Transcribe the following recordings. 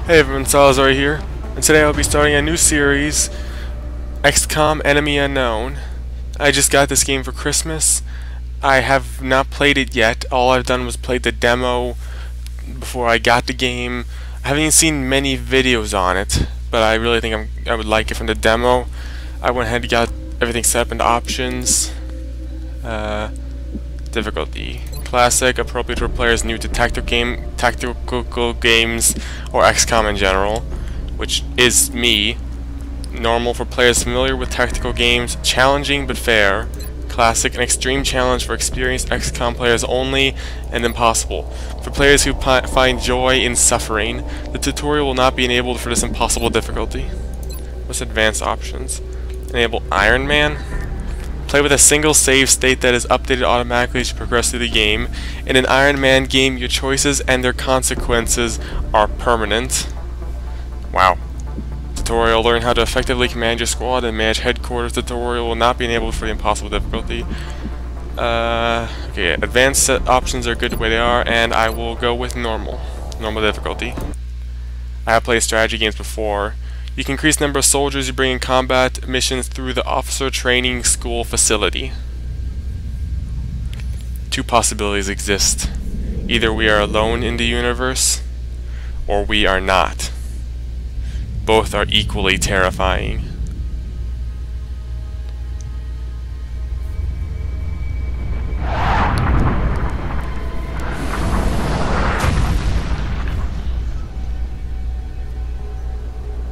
Hey everyone, Salazar here, and today I'll be starting a new series, XCOM Enemy Unknown. I just got this game for Christmas. I have not played it yet. All I've done was play the demo before I got the game. I haven't even seen many videos on it, but I really think I would like it from the demo. I went ahead and got everything set up into options. Difficulty Classic, appropriate for players new to tactical games or XCOM in general, which is me. Normal for players familiar with tactical games. Challenging but fair. Classic, an extreme challenge for experienced XCOM players only, and impossible for players who find joy in suffering. The tutorial will not be enabled for this impossible difficulty. What's advanced options? Enable Iron Man. Play with a single save state that is updated automatically as you progress through the game. In an Iron Man game, your choices and their consequences are permanent. Wow. Tutorial, learn how to effectively command your squad and manage headquarters. Tutorial will not be enabled for the impossible difficulty. Okay, advanced options are good the way they are, and I will go with normal difficulty. I have played strategy games before. You can increase the number of soldiers you bring in combat missions through the Officer Training School facility. Two possibilities exist. Either we are alone in the universe, or we are not. Both are equally terrifying.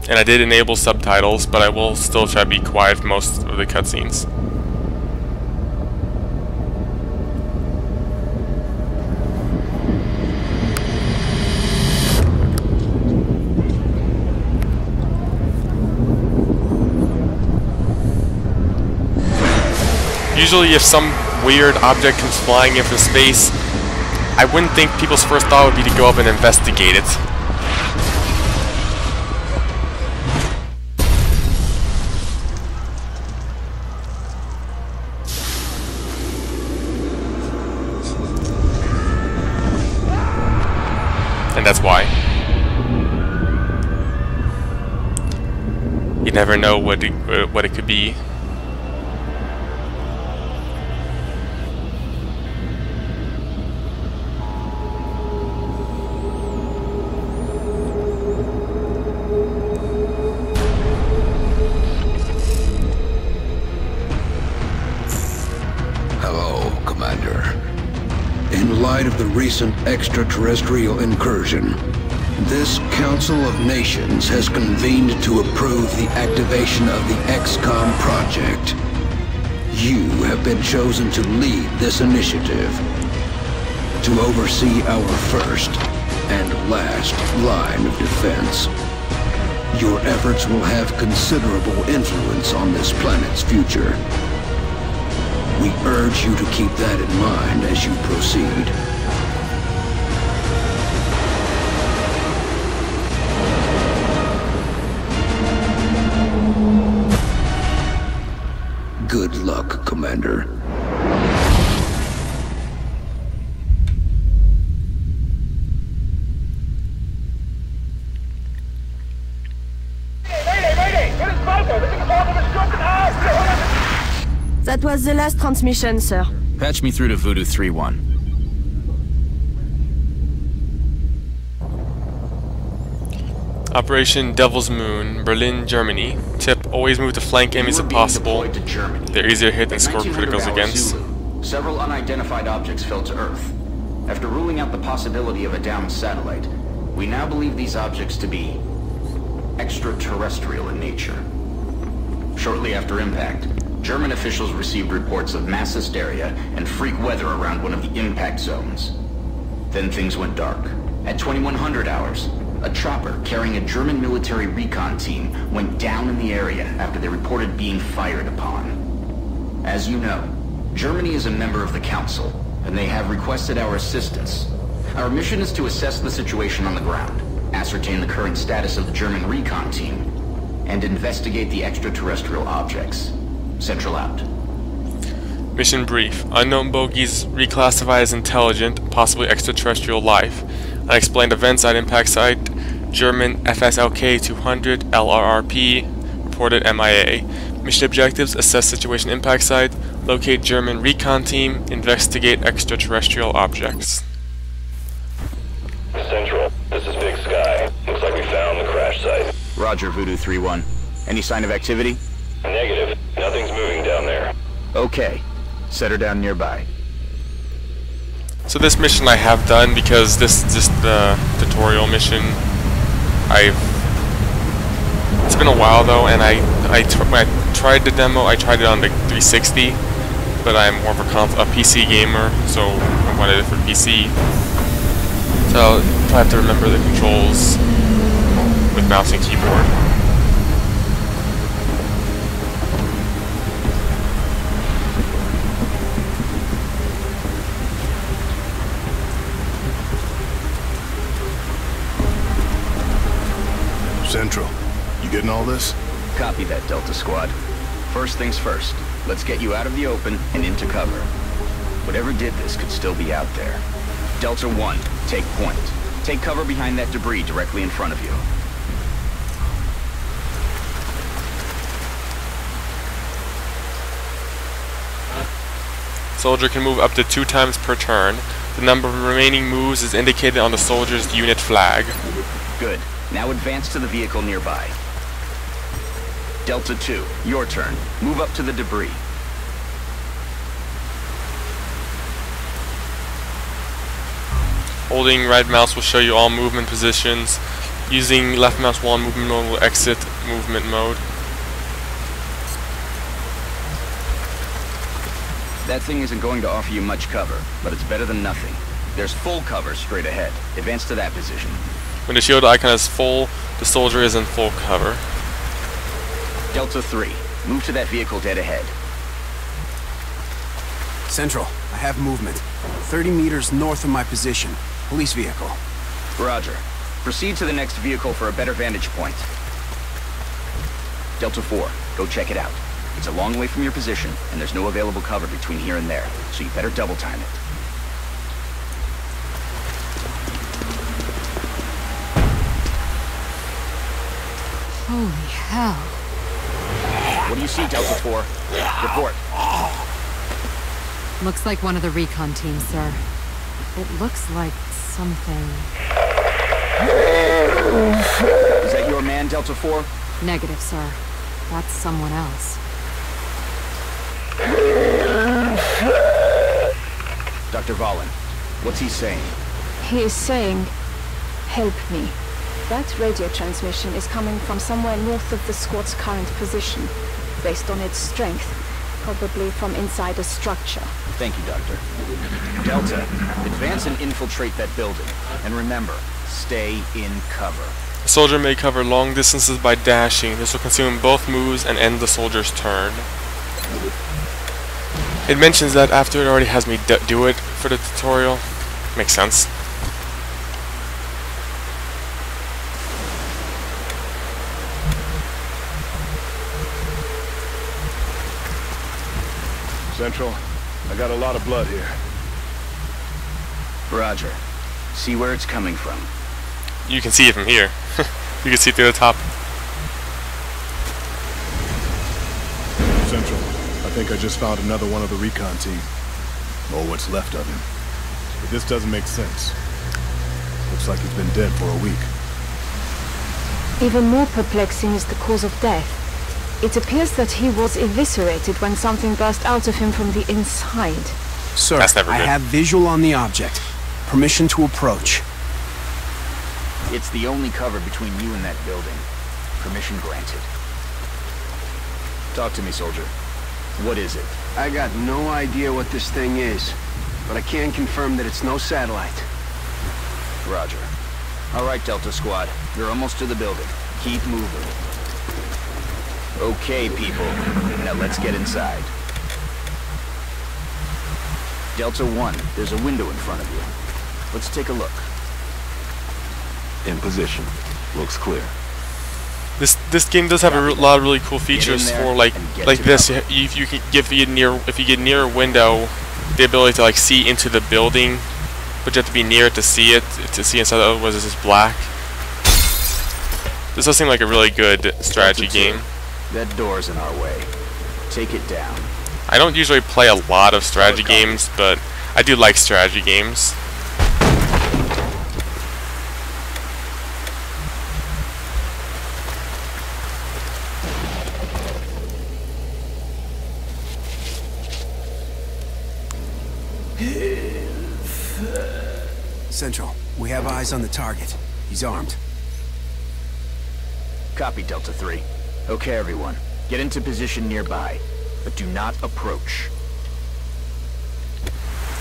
And I did enable subtitles, but I will still try to be quiet for most of the cutscenes. Usually if some weird object comes flying in from space, I wouldn't think people's first thought would be to go up and investigate it. And that's why. You never know what it could be. Hello, Commander. In light of the recent extraterrestrial incursion, this Council of Nations has convened to approve the activation of the XCOM project. You have been chosen to lead this initiative, to oversee our first and last line of defense. Your efforts will have considerable influence on this planet's future. We urge you to keep that in mind as you proceed. Good luck, Commander. That was the last transmission, sir. Patch me through to Voodoo 3-1. Operation Devil's Moon, Berlin, Germany. Tip, always move to flank enemies if possible. They're easier to hit than score criticals against. Zulu, several unidentified objects fell to Earth. After ruling out the possibility of a downed satellite, we now believe these objects to be extraterrestrial in nature. Shortly after impact, German officials received reports of mass hysteria and freak weather around one of the impact zones. Then things went dark. At 2100 hours, a chopper carrying a German military recon team went down in the area after they reported being fired upon. As you know, Germany is a member of the Council, and they have requested our assistance. Our mission is to assess the situation on the ground, ascertain the current status of the German recon team, and investigate the extraterrestrial objects. Central out. Mission brief. Unknown bogies reclassified as intelligent, possibly extraterrestrial life. Unexplained events at impact site. German FSLK 200 LRRP reported MIA. Mission objectives: assess situation impact site, locate German recon team, investigate extraterrestrial objects. Central, this is Big Sky. Looks like we found the crash site. Roger, Voodoo 3-1. Any sign of activity? Negative. Nothing's moving down there. Okay. Set her down nearby. So this mission I have done because this the tutorial mission. It's been a while though, and when I tried the demo, I tried it on the 360, but I'm more of a PC gamer, so I wanted it for PC. So I have to remember the controls with mouse and keyboard. Central, you getting all this? Copy that, Delta Squad. First things first, let's get you out of the open and into cover. Whatever did this could still be out there. Delta 1, take point. Take cover behind that debris directly in front of you. Soldier can move up to 2 times per turn. The number of remaining moves is indicated on the soldier's unit flag. Good. Now advance to the vehicle nearby. Delta 2, your turn. Move up to the debris. Holding right mouse will show you all movement positions. Using left mouse while in movement mode will exit movement mode. That thing isn't going to offer you much cover, but it's better than nothing. There's full cover straight ahead. Advance to that position. When the shield icon is full, the soldier is in full cover. Delta 3, move to that vehicle dead ahead. Central, I have movement. 30 meters north of my position. Police vehicle. Roger. Proceed to the next vehicle for a better vantage point. Delta 4, go check it out. It's a long way from your position, and there's no available cover between here and there, so you better double time it. Holy hell. What do you see, Delta 4? Report. Looks like one of the recon teams, sir. It looks like something... Is that your man, Delta 4? Negative, sir. That's someone else. Dr. Valen, what's he saying? He is saying, help me. That radio transmission is coming from somewhere north of the squad's current position, based on its strength, probably from inside a structure. Thank you, Doctor. Delta, advance and infiltrate that building. And remember, stay in cover. The soldier may cover long distances by dashing. This will consume both moves and end the soldier's turn. It mentions that after it already has me do it for the tutorial. Makes sense. Central, I got a lot of blood here. Roger. See where it's coming from. You can see it from here. You can see through the top. Central, I think I just found another one of the recon team. Or what's left of him. But this doesn't make sense. Looks like he's been dead for a week. Even more perplexing is the cause of death. It appears that he was eviscerated when something burst out of him from the inside. Sir, That's never I good. have visual on the object. Permission to approach. It's the only cover between you and that building. Permission granted. Talk to me, soldier. What is it? I got no idea what this thing is, but I can confirm that it's no satellite. Roger. All right, Delta Squad. You're almost to the building. Keep moving. Okay, people. Now let's get inside. Delta 1, there's a window in front of you. Let's take a look. In position. Looks clear. This game does have a lot of really cool features there for like and get to this. cover. If you get near a window, the ability to like see into the building, but you have to be near it to see it, to see inside. Otherwise, it's just black. This does seem like a really good strategy game. That door's in our way. Take it down. I don't usually play a lot of strategy games, but I do like strategy games. Central, we have eyes on the target. He's armed. Copy, Delta 3. Okay, everyone. Get into position nearby, but do not approach.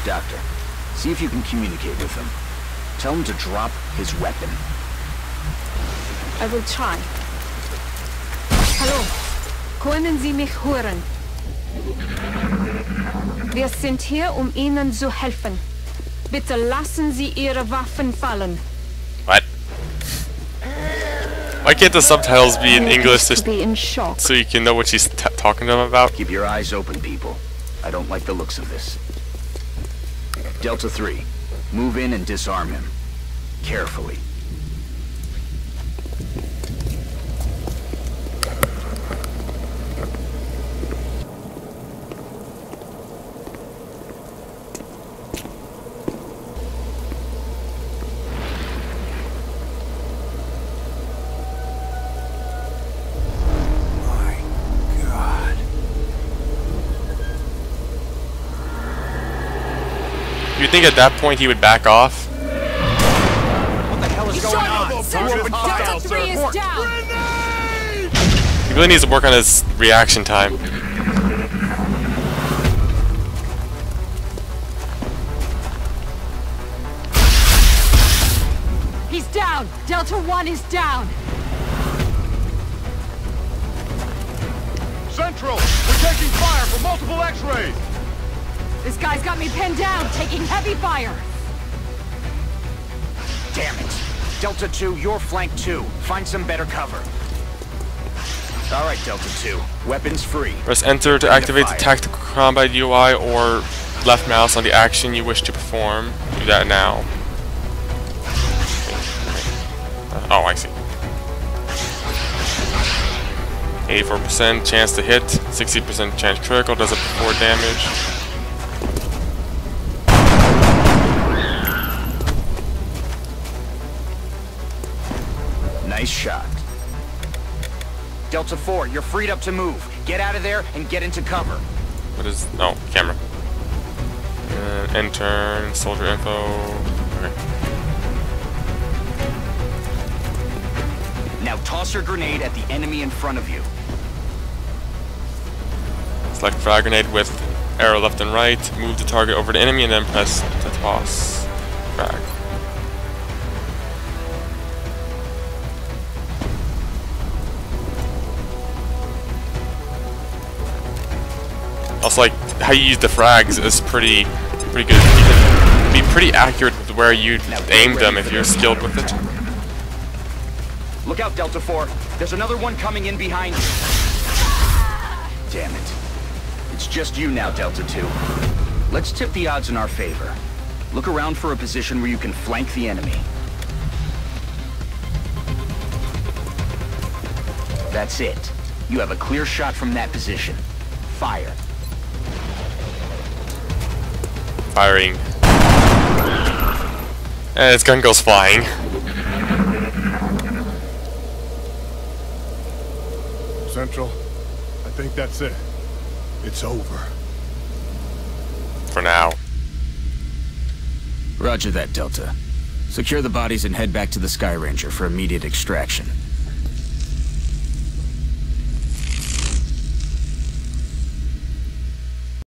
Doctor, see if you can communicate with him. Tell him to drop his weapon. I will try. Hallo, können Sie mich hören? Wir sind hier, Ihnen zu helfen. Bitte lassen Sie Ihre Waffen fallen. What? Why can't the subtitles be in English To be in shock. so you can know what she's talking to them about? Keep your eyes open, people. I don't like the looks of this. Delta 3, move in and disarm him. Carefully. You think at that point he would back off? What the hell is going on? Delta 3 is down! He really needs to work on his reaction time. He's down! Delta 1 is down! Central, we're taking fire from multiple X-rays. This guy's got me pinned down, taking heavy fire! Damn it. Delta 2, you're flank 2. Find some better cover. Alright, Delta 2. Weapons free. Press enter to activate the tactical combat UI or left mouse on the action you wish to perform. Do that now. Oh, I see. 84% chance to hit, 60% chance critical, does up to 4 damage. Nice shot. Delta 4, you're freed up to move. Get out of there and get into cover. What is... oh, camera. Enter, soldier info... okay. Now toss your grenade at the enemy in front of you. Select frag grenade with arrow left and right, move the target over the enemy and then press to toss frag. Also, like, how you use the frags is pretty good. You can be pretty accurate with where you aim them if you're skilled with it. Look out, Delta 4. There's another one coming in behind you. Damn it. It's just you now, Delta 2. Let's tip the odds in our favor. Look around for a position where you can flank the enemy. That's it. You have a clear shot from that position. Fire. Firing. And his gun goes flying. Central, I think that's it. It's over. For now. Roger that, Delta. Secure the bodies and head back to the Sky Ranger for immediate extraction.